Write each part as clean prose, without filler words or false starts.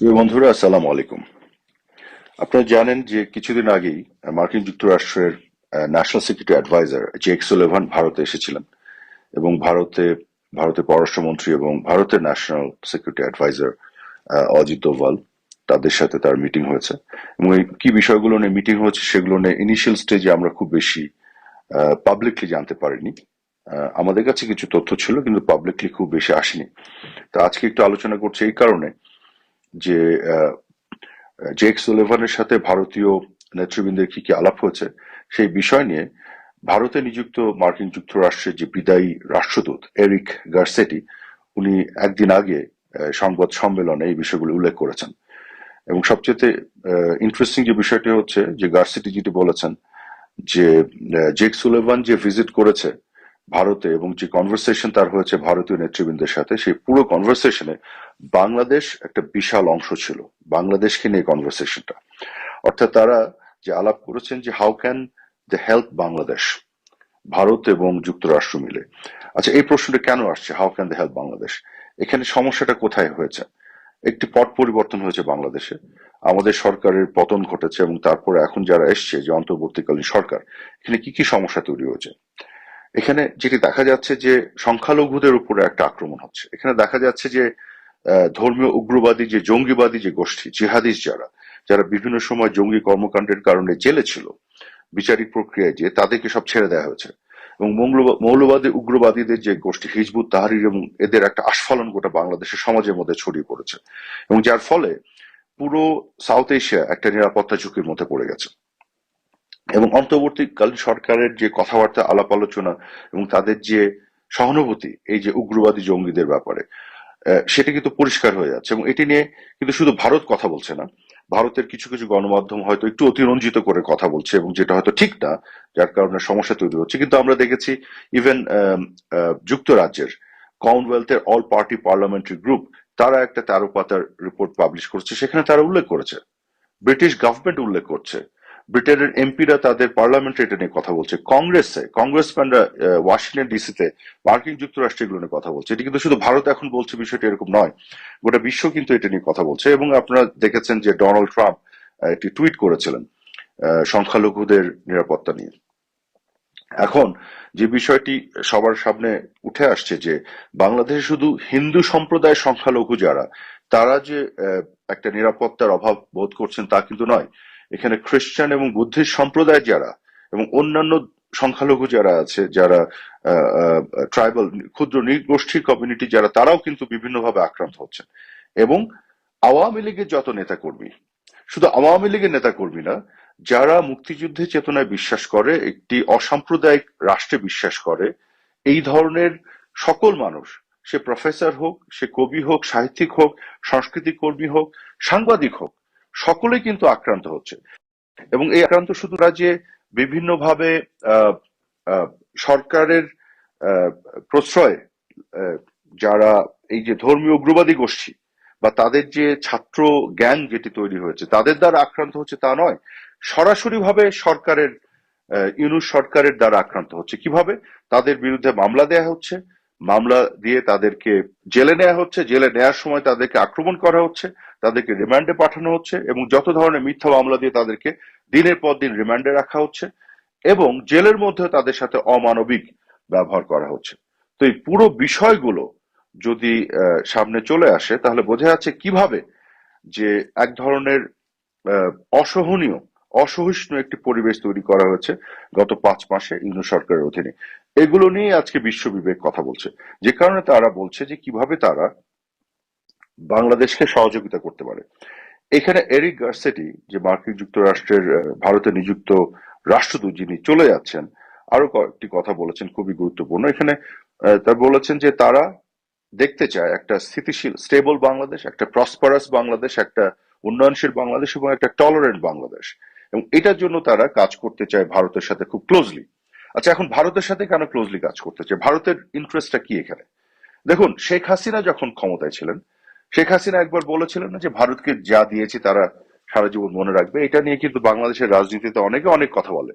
প্রিয় বন্ধুরা, আসসালামু আলাইকুম। আপনারা জানেন যে কিছুদিন আগেই মার্কিন যুক্তরাষ্ট্রের national security adviser Jake Sullivan ভারতে এসেছিলেন এবং ভারতের পররাষ্ট্রমন্ত্রী এবং ভারতের national security adviser Ajit Doval তাদের সাথে তার মিটিং হয়েছে। এবং এই কি বিষয়গুলো নিয়ে মিটিং হয়েছে সেগুলো নিয়ে ইনিশিয়াল স্টেজে আমরা খুব বেশি পাবলিকলি জানতে পারিনি। আমাদের কাছে কিছু তথ্য ছিল, কিন্তু পাবলিকলি খুব বেশি আসেনি। তো আজকে একটু আলোচনা করছি এই কারণে যে আহ, জেক সুলিভানের সাথে ভারতীয় নেতৃবৃন্দের কি কি আলাপ হয়েছে সেই বিষয় নিয়ে ভারতে নিযুক্ত মার্কিন যুক্তরাষ্ট্রের যে বিদায়ী রাষ্ট্রদূত এরিক গার্সেটি, উনি একদিন আগে সংবাদ সম্মেলনে এই বিষয়গুলো উল্লেখ করেছেন। এবং সবচেয়ে ইন্টারেস্টিং যে বিষয়টি হচ্ছে যে গার্সেটি যেটি বলেছেন যে জেক সুলিভান যে ভিজিট করেছে ভারতে এবং যে কনভারসেশন তার হয়েছে ভারতীয় নেতৃবৃন্দের সাথে, সেই পুরো কনভারসেশনে বাংলাদেশ একটা বিশাল অংশ ছিল। বাংলাদেশকে নিয়ে কনভারসেশনটা, অর্থাৎ তারা যে আলাপ করেছেন যে how can they help Bangladesh, Bharat এবং যুক্তরাষ্ট্র মিলে। আচ্ছা, এই প্রশ্নটা কেন আসছে, how can they help Bangladesh? এখানে সমস্যাটা কোথায় হয়েছে? একটি পট পরিবর্তন হয়েছে বাংলাদেশে, আমাদের সরকারের পতন ঘটেছে এবং তারপরে এখন যারা এসছে যে অন্তর্বর্তীকালীন সরকার, এখানে কি কি সমস্যা তৈরি হয়েছে? এখানে যেটি দেখা যাচ্ছে যে সংখ্যালঘুদের উপরে একটা আক্রমণ হচ্ছে। এখানে দেখা যাচ্ছে যে ধর্মীয় উগ্রবাদী যে জঙ্গিবাদী যে গোষ্ঠী জিহাদিস, যারা যারা বিভিন্ন সময় জঙ্গি কর্মকাণ্ডের কারণে জেলে ছিল, বিচারিক প্রক্রিয়ায় যে তাদেরকে সব ছেড়ে দেওয়া হয়েছে। এবং মৌলবাদী উগ্রবাদীদের যে গোষ্ঠী হিজবুত তাহরির, এবং এদের একটা আস্ফালন গোটা বাংলাদেশের সমাজের মধ্যে ছড়িয়ে পড়েছে, এবং যার ফলে পুরো সাউথ এশিয়া একটা নিরাপত্তা ঝুঁকির মধ্যে পড়ে গেছে। এবং অন্তর্বর্তীকালীন সরকারের যে কথাবার্তা আলাপ আলোচনা এবং তাদের যে সহানুভূতি এই যে উগ্রবাদী জঙ্গিদের ব্যাপারে, সেটা কিন্তু পরিষ্কার হয়ে যাচ্ছে। এবং এটি নিয়ে কিন্তু শুধু ভারত কথা বলছে না, ভারতের কিছু কিছু গণমাধ্যম হয়তো একটু অতিরঞ্জিত করে কথা বলছে, এবং যেটা হয়তো ঠিক না, যার কারণে সমস্যা তৈরি হচ্ছে। কিন্তু আমরা দেখেছি ইভেন যুক্তরাজ্যের কমনওয়েলথের অল পার্টি পার্লামেন্টারি গ্রুপ, তারা একটা 13 পাতার রিপোর্ট পাবলিশ করেছে, সেখানে তারা উল্লেখ করেছে, ব্রিটিশ গভর্নমেন্ট উল্লেখ করছে, ব্রিটেনের এমপিরা তাদের পার্লামেন্টে এটা নিয়ে কথা বলছে, কংগ্রেসম্যানরা ওয়াশিংটন ডিসিতে মার্কিন যুক্তরাষ্ট্রে এগুলো নিয়ে কথা বলছে। এটি কিন্তু শুধু ভারত এখন বলছে, বিষয়টি এরকম নয়, গোটা বিশ্ব কিন্তু এটা নিয়ে কথা বলছে। এবং আপনারা দেখেছেন যে ডোনাল্ড ট্রাম্প একটি টুইট করেছিলেন সংখ্যালঘুদের নিরাপত্তা নিয়ে। এখন যে বিষয়টি সবার সামনে উঠে আসছে যে বাংলাদেশে শুধু হিন্দু সম্প্রদায়ের সংখ্যালঘু যারা, তারা যে একটা নিরাপত্তার অভাব বোধ করছেন তা কিন্তু নয়। এখানে খ্রিস্টান এবং বুদ্ধিস্ট সম্প্রদায় যারা এবং অন্যান্য সংখ্যালঘু যারা আছে, যারা ট্রাইবাল ক্ষুদ্র নৃগোষ্ঠীর কমিউনিটি যারা, তারাও কিন্তু বিভিন্নভাবে আক্রান্ত হচ্ছেন। এবং আওয়ামী লীগের যত নেতাকর্মী, শুধু আওয়ামী লীগের নেতাকর্মী না, যারা মুক্তিযুদ্ধের চেতনায় বিশ্বাস করে, একটি অসাম্প্রদায়িক রাষ্ট্রে বিশ্বাস করে, এই ধরনের সকল মানুষ, সে প্রফেসর হোক, সে কবি হোক, সাহিত্যিক হোক, সংস্কৃতি কর্মী হোক, সাংবাদিক হোক, সকলেই কিন্তু আক্রান্ত হচ্ছে। এবং এই আক্রান্ত শুধু না যে বিভিন্নভাবে আহ আহ, সরকারের আহ, প্রশ্রয়ে আহ, যারা এই যে ধর্মীয় উগ্রবাদী গোষ্ঠী বা তাদের যে ছাত্র গ্যাং যেটি তৈরি হয়েছে তাদের দ্বারা আক্রান্ত হচ্ছে তা নয়, সরাসরি ভাবে সরকারের ইউনূস সরকারের দ্বারা আক্রান্ত হচ্ছে। কিভাবে? তাদের বিরুদ্ধে মামলা দেয়া হচ্ছে, মামলা দিয়ে তাদেরকে জেলে নেওয়া হচ্ছে, জেলে নেওয়ার সময় তাদেরকে আক্রমণ করা হচ্ছে, তাদেরকে রিমান্ডে পাঠানো হচ্ছে, এবং যত ধরনের মিথ্যা মামলা দিয়ে তাদেরকে দিনের পর দিন রিমান্ডে রাখা হচ্ছে, এবং জেলের মধ্যে তাদের সাথে অমানবিক ব্যবহার করা হচ্ছে। তো এই পুরো বিষয়গুলো যদি সামনে চলে আসে, তাহলে বোঝা যাচ্ছে কিভাবে যে এক ধরনের আহ, অসহনীয় অসহিষ্ণু একটি পরিবেশ তৈরি করা হয়েছে গত 5 মাসে ইউনূস সরকারের অধীনে। এগুলো নিয়ে আজকে বিশ্ব বিবেক কথা বলছে, যে কারণে তারা বলছে যে কিভাবে তারা বাংলাদেশকে সহযোগিতা করতে পারে। এখানে এরিক গার্সেটি, যে মার্কিন যুক্তরাষ্ট্রের ভারতে নিযুক্ত রাষ্ট্রদূত, যিনি চলে যাচ্ছেন, আরো কয়েকটি কথা বলেছেন খুবই গুরুত্বপূর্ণ। এখানে তারা বলেছেন যে তারা দেখতে চায় একটা স্থিতিশীল স্টেবল বাংলাদেশ, একটা প্রসপারাস বাংলাদেশ, একটা উন্নয়নশীল বাংলাদেশ, এবং একটা টলারেন্ট বাংলাদেশ। এবং এটার জন্য তারা কাজ করতে চায় ভারতের সাথে খুব ক্লোজলি। আচ্ছা, এখন ভারতের সাথে কেন ক্লোজলি কাজ করতে চায়, ভারতের ইন্টারেস্টটা কি এখানে? দেখুন, শেখ হাসিনা যখন ক্ষমতায় ছিলেন, শেখ হাসিনা একবার বলেছিলেন না যে ভারতকে যা দিয়েছি তারা সারা জীবন মনে রাখবে। এটা নিয়ে কিন্তু বাংলাদেশের রাজনীতিতে অনেকে অনেক কথা বলে,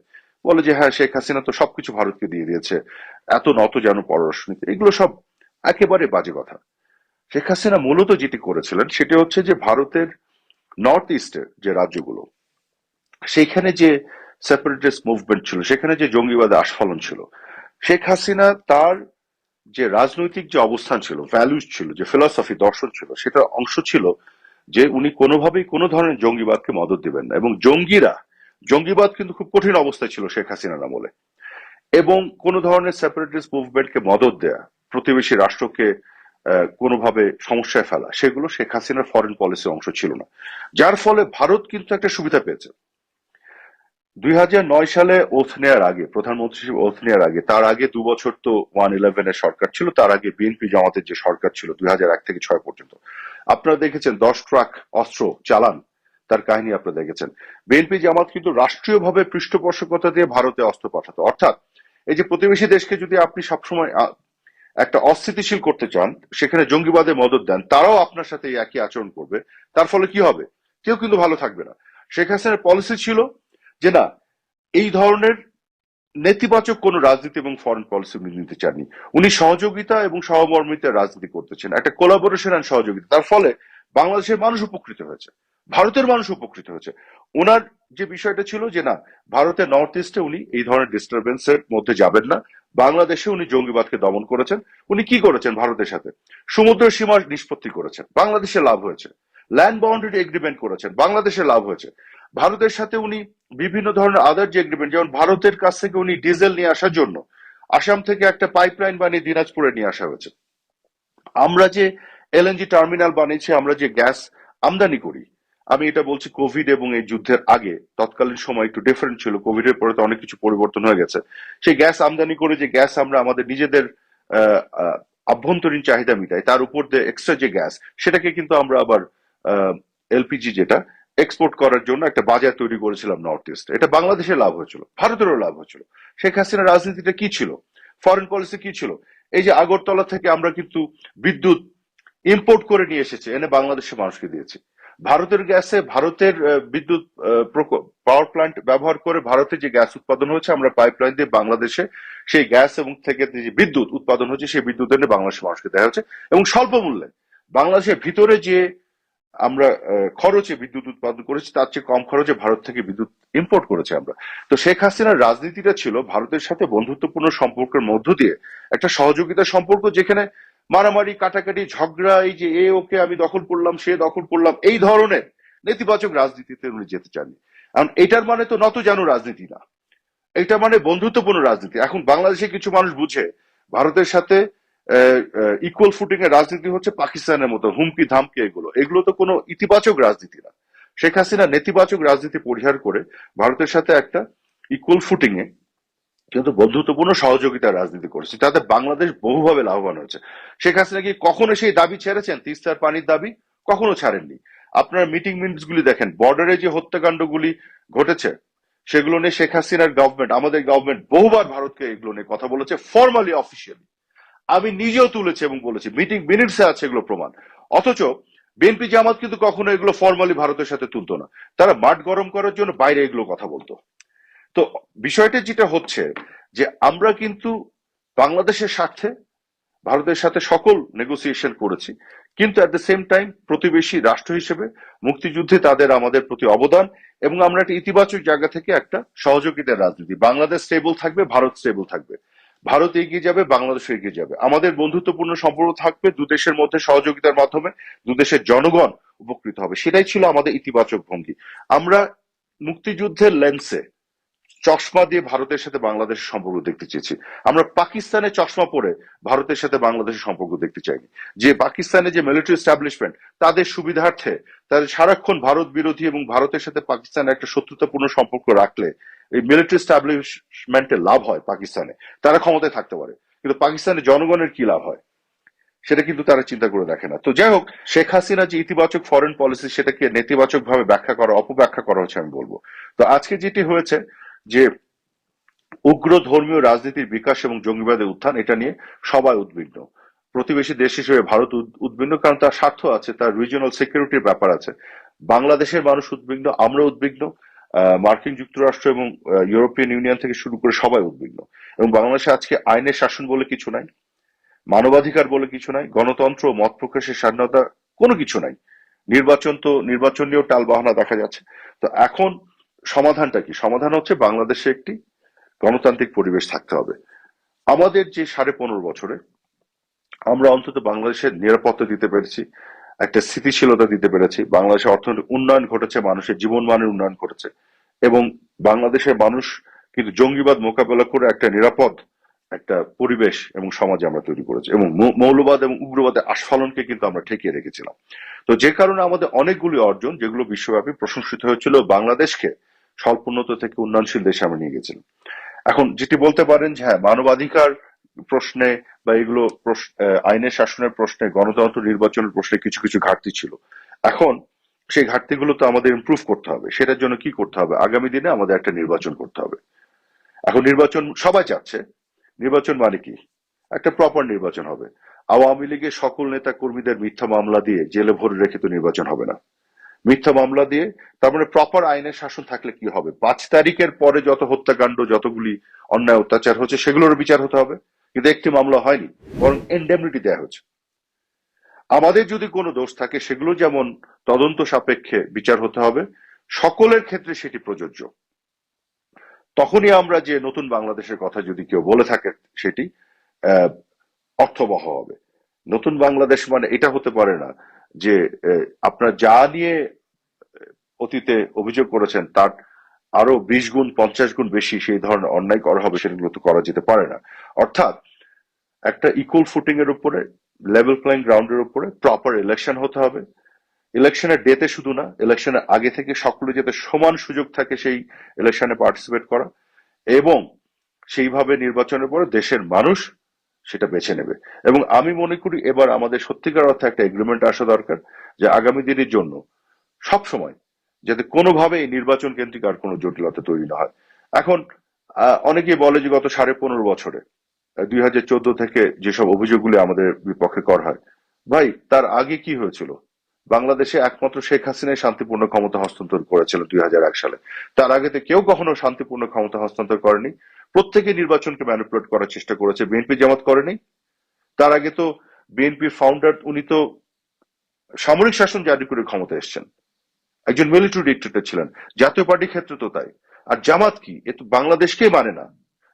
বলে যে হ্যাঁ, শেখ হাসিনা তো সবকিছু ভারতকে দিয়ে দিয়েছে, এত নত যেন পররাষ্ট্রনীতি, এগুলো সব একেবারে বাজে কথা। শেখ হাসিনা মূলত যেটি করেছিলেন সেটি হচ্ছে যে ভারতের নর্থ ইস্টের যে রাজ্যগুলো, সেইখানে যে সেপারেটিস্ট মুভমেন্ট ছিল, সেখানে যে জঙ্গিবাদের আস্ফালন ছিল, শেখ হাসিনা তার যে রাজনৈতিক যে অবস্থান ছিল, ভ্যালুস ছিল, যে ফিলসফি দর্শন ছিল, সেটার অংশ ছিল যে উনি কোনোভাবেই কোনো ধরনের জঙ্গিবাদকে মদত দিবেন না। এবং জঙ্গিবাদ কিন্তু খুব কঠিন অবস্থায় ছিল শেখ হাসিনার আমলে। এবং কোনো ধরনের সেপারেটিস্ট মুভমেন্টকে মদত দেয়া, প্রতিবেশী রাষ্ট্রকে কোনোভাবে সমস্যায় ফেলা, সেগুলো শেখ হাসিনার ফরেন পলিসির অংশ ছিল না। যার ফলে ভারত কিন্তু একটা সুবিধা পেয়েছে। 2009 সালে ওথ নেয়ার আগে, প্রধানমন্ত্রী হিসেবে ওথ নেয়ার আগে, তার আগে 2 বছর তো 111 এর সরকার ছিল, তার আগে বিএনপি জামাতের যে সরকার ছিল 2001 থেকে 6 পর্যন্ত, আপনারা দেখেছেন 10 ট্রাক অস্ত্র চালান, তার কাহিনী আপনারা দেখেছেন। বিএনপি জামাত কিন্তু রাষ্ট্রীয়ভাবে পৃষ্ঠপোষকতা দিয়ে ভারতে অস্ত্র পাঠাতো। অর্থাৎ এই যে প্রতিবেশী দেশকে যদি আপনি সবসময় একটা অস্থিতিশীল করতে চান, সেখানে জঙ্গিবাদে মদত দেন, তারাও আপনার সাথে এই একই আচরণ করবে। তার ফলে কি হবে? কেউ কিন্তু ভালো থাকবে না। শেখ হাসিনার পলিসি ছিল যে না, এই ধরনের নেতিবাচক কোন রাজনীতি এবং ফরেন পলিসি উনি নিতে চাননি। উনি সহযোগিতা এবং সহমর্মিতার রাজনীতি করতেছেন, একটা কোলাবোরেশন এন্ড সহযোগিতা। তার ফলে বাংলাদেশের মানুষ উপকৃত হয়েছে, ভারতের মানুষ উপকৃত হয়েছে। ওনার যে বিষয়টা ছিল যে না, ভারতের নর্থ ইস্টে উনি এই ধরনের ডিস্টারবেন্সের মধ্যে যাবেন না। বাংলাদেশে উনি জঙ্গিবাদকে দমন করেছেন। উনি কি করেছেন? ভারতের সাথে সমুদ্র সীমা নিষ্পত্তি করেছেন, বাংলাদেশে লাভ হয়েছে। ল্যান্ড বাউন্ডারি এগ্রিমেন্ট করেছেন, বাংলাদেশে লাভ হয়েছে। ভারতের সাথে উনি বিভিন্ন ধরনের আদার যে এগ্রিমেন্ট, যেমন ভারতের কাছ থেকে উনি ডিজেল নিয়ে আসার জন্য আসাম থেকে একটা পাইপলাইন বানিয়ে দিনাজপুরে নিয়ে আসা হয়েছে। আমরা যে এলএনজি টার্মিনাল বানিয়েছি, আমরা যে গ্যাস আমদানি করি, আমি এটা বলছি কোভিড এবং এই যুদ্ধের আগে, তৎকালীন সময় একটু ডিফারেন্ট ছিল, কোভিড এর পরে তো অনেক কিছু পরিবর্তন হয়ে গেছে। সেই গ্যাস আমদানি করে যে গ্যাস আমরা আমাদের নিজেদের আহ, আহ, আভ্যন্তরীণ চাহিদা মিটাই, তার উপর দিয়ে এক্সট্রা যে গ্যাস, সেটাকে কিন্তু আমরা আবার এলপিজি যেটা এক্সপোর্ট করার জন্য একটা বাজার তৈরি করেছিলাম নর্থ ইস্ট। এটা বাংলাদেশের লাভ হয়েছিল, ভারতেরও লাভ হয়েছিল। শেখ হাসিনার রাজনীতিটা কি ছিল, ফরেন পলিসি কি ছিল? এই যে আগরতলা থেকে আমরা কিন্তু বিদ্যুৎ ইম্পোর্ট করে নিয়ে এসেছে, এনে বাংলাদেশের মানুষকে দিয়েছে। ভারতের গ্যাসে, ভারতের বিদ্যুৎ পাওয়ার প্ল্যান্ট ব্যবহার করে ভারতে যে গ্যাস উৎপাদন হয়েছে, আমরা পাইপলাইন দিয়ে বাংলাদেশে সেই গ্যাস এবং থেকে যে বিদ্যুৎ উৎপাদন হচ্ছে, সেই বিদ্যুৎ এনে বাংলাদেশের মানুষকে দেওয়া হচ্ছে। এবং স্বল্প মূল্যে বাংলাদেশের ভিতরে যে আমরা খরচে বিদ্যুৎ উৎপাদন করেছি, তার চেয়ে কম খরচে ভারত থেকে বিদ্যুৎ ইম্পোর্ট করেছি আমরা। তো শেখ হাসিনার রাজনীতিটা ছিল ভারতের সাথে বন্ধুত্বপূর্ণ সম্পর্কের মধ্য দিয়ে একটা সহযোগিতার সম্পর্ক, যেখানে মারামারি, কাটাকাটি, ঝগড়া, এই যে এ ওকে আমি দখল করলাম, সে দখল করলাম, এই ধরনের নেতিবাচক রাজনীতিতে উনি যেতে চাননি। কারণ এটার মানে তো নত জানো রাজনীতি না, এটা মানে বন্ধুত্বপূর্ণ রাজনীতি। এখন বাংলাদেশে কিছু মানুষ বুঝে ভারতের সাথে ইকুয়াল ফুটিং এর রাজনীতি হচ্ছে পাকিস্তানের মতো হুমকি ধামকি, এগুলো এগুলো তো কোনো ইতিবাচক রাজনীতি না। শেখ হাসিনা নেতিবাচক রাজনীতি পরিহার করে ভারতের সাথে একটা ইকুয়াল ফুটিং এ কিন্তু বন্ধুত্বপূর্ণ সহযোগিতার রাজনীতি করেছে, তাতে বাংলাদেশ বহুভাবে লাভবান হয়েছে। শেখ হাসিনা কি কখনো সেই দাবি ছেড়েছেন? তিস্তার পানির দাবি কখনো ছাড়েননি। আপনার মিটিং মিনিটস গুলি দেখেন, বর্ডারে যে হত্যাকাণ্ডগুলি ঘটেছে, সেগুলো নিয়ে শেখ হাসিনার গভর্নমেন্ট, আমাদের গভর্নমেন্ট বহুবার ভারতকে এগুলো নিয়ে কথা বলেছে, ফর্মালি, অফিসিয়ালি। আমি নিজেও তুলেছি এবং বলেছি, মিটিং মিনিটসে আছে এগুলো প্রমাণ। অথচ বিএনপি জামাত কিন্তু কখনো এগুলো ফর্মালি ভারতের সাথে তুলতো না, তারা মাঠ গরম করার জন্য বাইরে এগুলো কথা বলতো। তো বিষয়টা যেটা হচ্ছে যে আমরা কিন্তু বাংলাদেশের স্বার্থে ভারতের সাথে সকল নেগোসিয়েশন করেছি, কিন্তু অ্যাট দ্য সেম টাইম প্রতিবেশী রাষ্ট্র হিসেবে মুক্তিযুদ্ধে তাদের আমাদের প্রতি অবদান, এবং আমরা একটা ইতিবাচক জায়গা থেকে একটা সহযোগিতার রাজনীতি, বাংলাদেশ স্টেবল থাকবে, ভারত স্টেবল থাকবে, ভারত এগিয়ে যাবে, বাংলাদেশ এগিয়ে যাবে, আমাদের বন্ধুত্বপূর্ণ সম্পর্ক থাকবে দু দেশের মধ্যে, সহযোগিতার মাধ্যমে দু দেশের জনগণ উপকৃত হবে, সেটাই ছিল আমাদের ইতিবাচক ভঙ্গি। আমরা মুক্তিযুদ্ধের লেন্সে চশমা দিয়ে ভারতের সাথে বাংলাদেশের সম্পর্ক দেখতে চেয়েছি। আমরা পাকিস্তানে চশমা পরে ভারতের সাথে বাংলাদেশের সম্পর্ক দেখতে চাইনি। যে পাকিস্তানে যে মিলিটারি এস্টাবলিশমেন্ট, তাদের সুবিধার্থে তাদের সারাক্ষণ ভারত বিরোধী এবং ভারতের সাথে পাকিস্তানের একটা শত্রুতাপূর্ণ সম্পর্ক রাখলে এই মিলিটারি এস্টাবলিশমেন্টের লাভ হয় পাকিস্তানে, তারা ক্ষমতায় থাকতে পারে, কিন্তু পাকিস্তানের জনগণের কি লাভ হয় সেটা কিন্তু তারা চিন্তা করে দেখে না। তো যাই হোক, শেখ হাসিনা যে ইতিবাচক ফরেন পলিসি, সেটাকে নেতিবাচক ভাবে ব্যাখ্যা করা, অপব্যাখ্যা করা হচ্ছে, আমি বলবো। তো আজকে যেটি হয়েছে যে উগ্র ধর্মীয় রাজনীতির বিকাশ এবং জঙ্গিবাদের উত্থান, এটা নিয়ে সবাই উদ্বিগ্ন। প্রতিবেশী দেশ হিসেবে ভারত উদ্বিগ্ন, কারণ তার স্বার্থ আছে, তার রিজিওনাল সিকিউরিটির ব্যাপার আছে। বাংলাদেশের মানুষ উদ্বিগ্ন, আমরা উদ্বিগ্ন, মার্কিন যুক্তরাষ্ট্র এবং ইউরোপিয়ান ইউনিয়ন থেকে শুরু করে সবাই উদ্বিগ্ন। এবং বাংলাদেশে আজকে আইনের শাসন বলে কিছু নাই। মানবাধিকার বলে কিছু নাই, গণতন্ত্র, মত প্রকাশের স্বাধীনতা, কোনো কিছু নাই। নির্বাচন নিয়েও টালবাহানা দেখা যাচ্ছে। তো এখন সমাধানটা কি? সমাধান হচ্ছে বাংলাদেশে একটি গণতান্ত্রিক পরিবেশ থাকতে হবে। আমাদের যে 15.5 বছরে আমরা অন্তত বাংলাদেশের নিরাপত্তা দিতে পেরেছি, একটা স্থিতিশীলতা দিতে পেরেছি, বাংলাদেশের অর্থনৈতিক উন্নয়ন ঘটেছে, মানুষের জীবনমানের উন্নয়ন ঘটেছে, এবং বাংলাদেশের মানুষ কিন্তু জঙ্গিবাদ মোকাবেলা করে একটা নিরাপদ একটা পরিবেশ এবং সমাজ আমরা তৈরি করেছি, এবং মৌলবাদ এবং উগ্রবাদের আস্ফালনকে কিন্তু আমরা ঠেকিয়ে রেখেছিলাম। তো যে কারণে আমাদের অনেকগুলি অর্জন, যেগুলো বিশ্বব্যাপী প্রশংসিত হয়েছিল, বাংলাদেশকে স্বল্পোন্নত থেকে উন্নয়নশীল দেশে আমরা নিয়ে গেছিলাম। এখন যেটি বলতে পারেন যে হ্যাঁ, মানবাধিকার প্রশ্নে বা এগুলো আইনের শাসনের প্রশ্নে, গণতন্ত্র, নির্বাচনের প্রশ্নে কিছু কিছু ঘাটতি ছিল। এখন সেই ঘাটতিগুলো তো আমাদের ইমপ্রুভ করতে হবে। সেটার জন্য কি করতে হবে? আগামী দিনে আমাদের একটা নির্বাচন করতে হবে। এখন নির্বাচন সবাই চাচ্ছে। নির্বাচন মানে কি? একটা প্রপার নির্বাচন হবে। আওয়ামী লীগের সকল নেতা কর্মীদের মিথ্যা মামলা দিয়ে জেলে ভরে রেখে তো নির্বাচন হবে না। মিথ্যা মামলা দিয়ে, তার মানে প্রপার আইনের শাসন থাকলে কি হবে? 5 তারিখের পরে যত হত্যাকাণ্ড, যতগুলি অন্যায় অত্যাচার হচ্ছে, সেগুলোর বিচার হতে হবে। কিন্তু একটি মামলা হয়নি, বরং ইনডেমনিটি দেওয়া হচ্ছে। আমাদের যদি কোনো দোষ থাকে, সেগুলো যেমন তদন্ত সাপেক্ষে বিচার হতে হবে, সকলের ক্ষেত্রে সেটি প্রযোজ্য। তখনই আমরা যে নতুন বাংলাদেশের কথা যদি কেউ বলে থাকে, সেটি আহ, অর্থবহ হবে। নতুন বাংলাদেশ মানে এটা হতে পারে না যে আপনার যা নিয়ে অতীতে অভিযোগ করেছেন তার আরো 20 গুণ 50 গুণ বেশি সেই ধরনের অন্যায় করা হবে, সেগুলো তো করা যেতে পারে না। অর্থাৎ একটা ইকুয়াল ফুটিং এর উপরে, লেভেল প্লেইং গ্রাউন্ডের উপরে প্রপার ইলেকশন হতে হবে। ইলেকশনের ডেতে শুধু না, ইলেকশনের আগে থেকে সকলে যাতে সমান সুযোগ থাকে সেই ইলেকশনে পার্টিসিপেট করা, এবং সেইভাবে নির্বাচনের পরে দেশের মানুষ সেটা বেছে নেবে। এবং আমি মনে করি এবার আমাদের সত্যিকার অর্থে একটা এগ্রিমেন্ট আসা দরকার, যে আগামী দিনের জন্য সব সময় যাতে কোনোভাবে এই নির্বাচন কেন্দ্রিক আর কোনো জটিলতা তৈরি না হয়। এখন অনেকেই বলে যে গত 15.5 বছরে 2014 থেকে যেসব অভিযোগগুলি আমাদের বিপক্ষে করা হয়, ভাই তার আগে কি হয়েছিল? বাংলাদেশে একমাত্র শেখ হাসিনাই শান্তিপূর্ণ ক্ষমতা হস্তান্তর করেছিল 2001 সালে। তার আগে তো কেউ কখনো শান্তিপূর্ণ ক্ষমতা হস্তান্তর করেনি। প্রত্যেকে নির্বাচনকে ম্যানিপুলেট করার চেষ্টা করেছে, বিএনপি জামাত করেনি। তার আগে তো বিএনপির ফাউন্ডার, উনি তো সামরিক শাসন জারি করে ক্ষমতা এসেছেন, একজন মিলিটারি ডিক্টেটর ছিলেন। জাতীয় পার্টির ক্ষেত্রে তো তাই। আর জামাত কি? এ তো বাংলাদেশকেই মানে না।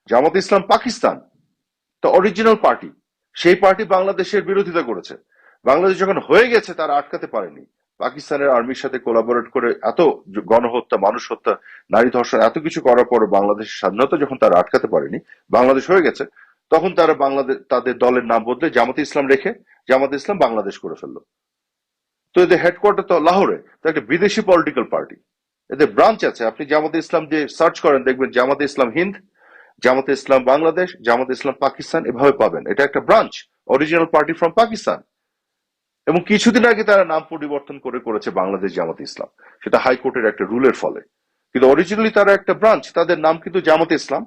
জামাত ইসলাম পাকিস্তান, তো অরিজিনাল পার্টি। সেই পার্টি বাংলাদেশের বিরোধিতা করেছে। বাংলাদেশ যখন হয়ে গেছে, তারা আটকাতে পারেনি। পাকিস্তানের আর্মির সাথে কোলাবোরেট করে এত গণহত্যা, মানুষ হত্যা, নারী ধর্ষণ, এত কিছু করার পর বাংলাদেশের স্বাধীনতা যখন তারা আটকাতে পারেনি, বাংলাদেশ হয়ে গেছে, তখন তারা বাংলাদেশ তাদের দলের নাম বদলে জামাতে ইসলাম রেখে জামাতে ইসলাম বাংলাদেশ করে ফেললো। তো এদের হেডকোয়ার্টার তো লাহোরে, তো একটা বিদেশি পলিটিক্যাল পার্টি। এদের ব্রাঞ্চ আছে, আপনি জামাতে ইসলাম দিয়ে সার্চ করেন, দেখবেন জামাতে ইসলাম হিন্দ, জামাতে ইসলাম বাংলাদেশ, জামাতে ইসলাম পাকিস্তান, এভাবে পাবেন। এটা একটা branch, original party from Pakistan. এবং কিছুদিন আগে তারা নাম পরিবর্তন করেছে বাংলাদেশ জামাতে ইসলাম, সেটা হাইকোর্টের একটা রুলের ফলে। কিন্তু অরিজিনালি তারা একটা ব্রাঞ্চ, তাদের নাম কিন্তু জামাতে ইসলাম,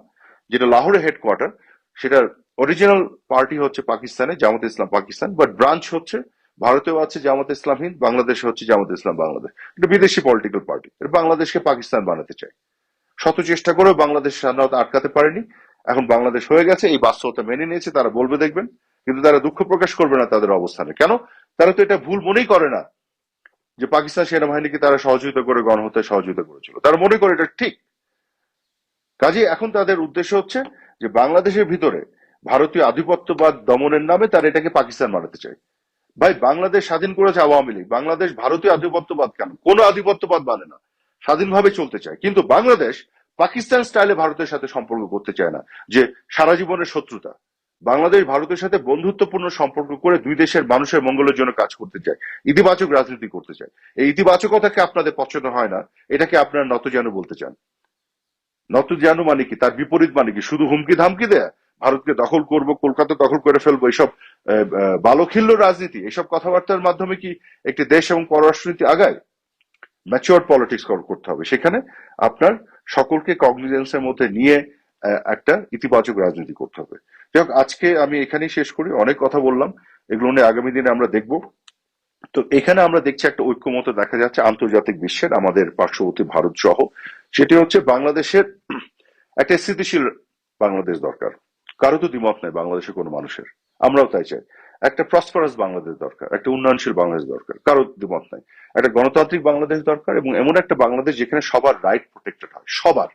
যেটা লাহোরে হেডকোয়ার্টার। সেটার অরিজিনাল পার্টি হচ্ছে পাকিস্তানে, জামাতে ইসলাম পাকিস্তান, বাট ব্রাঞ্চ হচ্ছে ভারতেও আছে জামাতে ইসলাম হিন্দ, বাংলাদেশে হচ্ছে জামাতে ইসলাম বাংলাদেশ। এটা বিদেশি পলিটিক্যাল পার্টি, বাংলাদেশকে পাকিস্তান বানাতে চায়। শত চেষ্টা করেও বাংলাদেশ স্বাধীনতা আটকাতে পারেনি। এখন বাংলাদেশ হয়ে গেছে, এই বাস্তবতা মেনে নিয়েছে, তারা বলবে দেখবেন। কিন্তু তারা দুঃখ প্রকাশ করবে না তাদের অবস্থানে। কেন? তারা তো এটা ভুল মনেই করে না যে পাকিস্তান সেনাবাহিনীকে তারা সহযোগিতা করে গণহত্যায় সহযোগিতা করেছিল। তারা মনে করে এটা ঠিক। কাজে এখন তাদের উদ্দেশ্য হচ্ছে যে বাংলাদেশের ভিতরে ভারতীয় আধিপত্যবাদ দমনের নামে তারা এটাকে পাকিস্তান বানাতে চায়। ভাই, বাংলাদেশ স্বাধীন করেছে আওয়ামী লীগ। বাংলাদেশ ভারতীয় আধিপত্যবাদ কেন? কোনো আধিপত্যবাদ মানে না, স্বাধীনভাবে চলতে চায়। কিন্তু বাংলাদেশ পাকিস্তান স্টাইলে ভারতের সাথে সম্পর্ক করতে চায় না, যে সারা জীবনের শত্রুতা। বাংলাদেশ ভারতের সাথে বন্ধুত্বপূর্ণ সম্পর্ক করে দুই দেশের মানুষের মঙ্গলের জন্য কাজ করতে চায়, ইতিবাচক রাজনীতি করতে চায়। এই ইতিবাচকতাকে আপনাদের পছন্দ হয় না, এটাকে আপনারা নতজানু বলতে চান। নতজানু মানে কি? তার বিপরীত মানে কি? শুধু হুমকি ধামকি দেয়া, ভারতকে দখল করব, কলকাতা দখল করে ফেলবো, এইসব বালখিল্য রাজনীতি, এইসব কথাবার্তার মাধ্যমে কি একটি দেশ এবং পররাষ্ট্রনীতি আগায়? ম্যাচিওর পলিটিক্স করতে হবে। সেখানে আপনার সকলকে কগনিজেন্সের মধ্যে নিয়ে একটা ইতিবাচক রাজনীতি করতে হবে। যাই হোক, আজকে আমি এখানেই শেষ করি। অনেক কথা বললাম, এগুলো নিয়ে আগামী দিনে আমরা দেখব। তো এখানে আমরা দেখছি একটা ঐক্যমত দেখা যাচ্ছে আন্তর্জাতিক বিশ্বের, আমাদের পার্শ্ববর্তী ভারত সহ। সেটি হচ্ছে বাংলাদেশের একটা স্থিতিশীল বাংলাদেশ দরকার। কারো তো দ্বিমত নাই বাংলাদেশের কোনো মানুষের। আমরাও তাই চাই। একটা প্রসপারাস বাংলাদেশ দরকার, একটা উন্নয়নশীল বাংলাদেশ দরকার, কারো দ্বিমত নাই। একটা গণতান্ত্রিক বাংলাদেশ দরকার এবং এমন একটা বাংলাদেশ যেখানে সবার রাইট প্রোটেক্টেড হয়, সবার।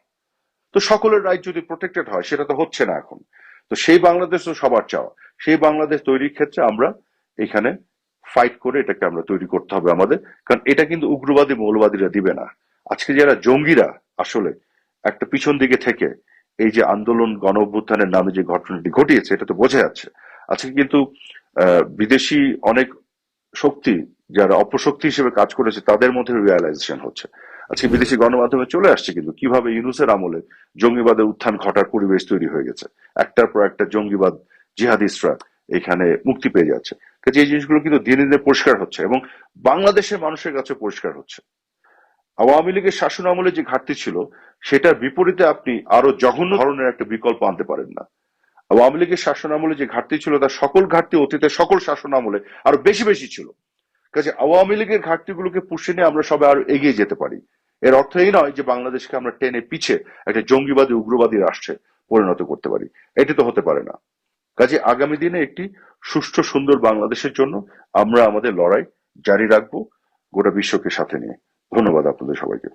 তো সকলের রাইট যদি প্রোটেক্টেড হয়, সেটা তো হচ্ছে না এখন। তো সেই বাংলাদেশ তো সবার চাওয়া। সেই বাংলাদেশ তৈরির ক্ষেত্রে আমরা এখানে ফাইট করে এটাকে আমরা তৈরি করতে হবে আমাদের। কারণ এটা কিন্তু উগ্রবাদী মৌলবাদীরা দিবে না। আজকে যারা জঙ্গিরা আসলে একটা পিছন দিকে থেকে এই যে আন্দোলন গণ অভ্যুত্থানের নামে যে ঘটনাটি ঘটিয়েছে, এটা তো বোঝা যাচ্ছে। আজকে কিন্তু বিদেশি অনেক শক্তি, যারা অপশক্তি হিসেবে কাজ করেছে, তাদের মধ্যে রিয়ালাইজেশন হচ্ছে। আজকে বিদেশি গণমাধ্যমে চলে আসছে কিন্তু কিভাবে ইউনূসের আমলে জঙ্গিবাদের উত্থান ঘটার পরিবেশ তৈরি হয়ে গেছে। একটার পর একটা জঙ্গিবাদ, জিহাদিস্টরা এখানে মুক্তি পেয়ে যাচ্ছে। কাজে এই জিনিসগুলো কিন্তু দিনে দিনে পরিষ্কার হচ্ছে এবং বাংলাদেশের মানুষের কাছে পরিষ্কার হচ্ছে। আওয়ামী লীগের শাসন আমলে যে ঘাটতি ছিল, সেটার বিপরীতে আপনি আরো জঘন্য ধরনের একটা বিকল্প আনতে পারেন না। আওয়ামী লীগের শাসন আমলে যে ঘাটতি ছিল, তার সকল ঘাটতি অতীতের সকল শাসন আমলে আরো বেশি বেশি ছিল। কাজে আওয়ামী লীগের ঘাটতিগুলোকে পুষে নিয়ে আমরা সবাই আরো এগিয়ে যেতে পারি। এর অর্থ এই নয় যে বাংলাদেশকে আমরা টেনে পিছে একটা জঙ্গিবাদী উগ্রবাদী রাষ্ট্রে পরিণত করতে পারি। এটি তো হতে পারে না। কাজে আগামী দিনে একটি সুষ্ঠু সুন্দর বাংলাদেশের জন্য আমরা আমাদের লড়াই জারি রাখবো, গোটা বিশ্বকে সাথে নিয়ে। ধন্যবাদ আপনাদের সবাইকে।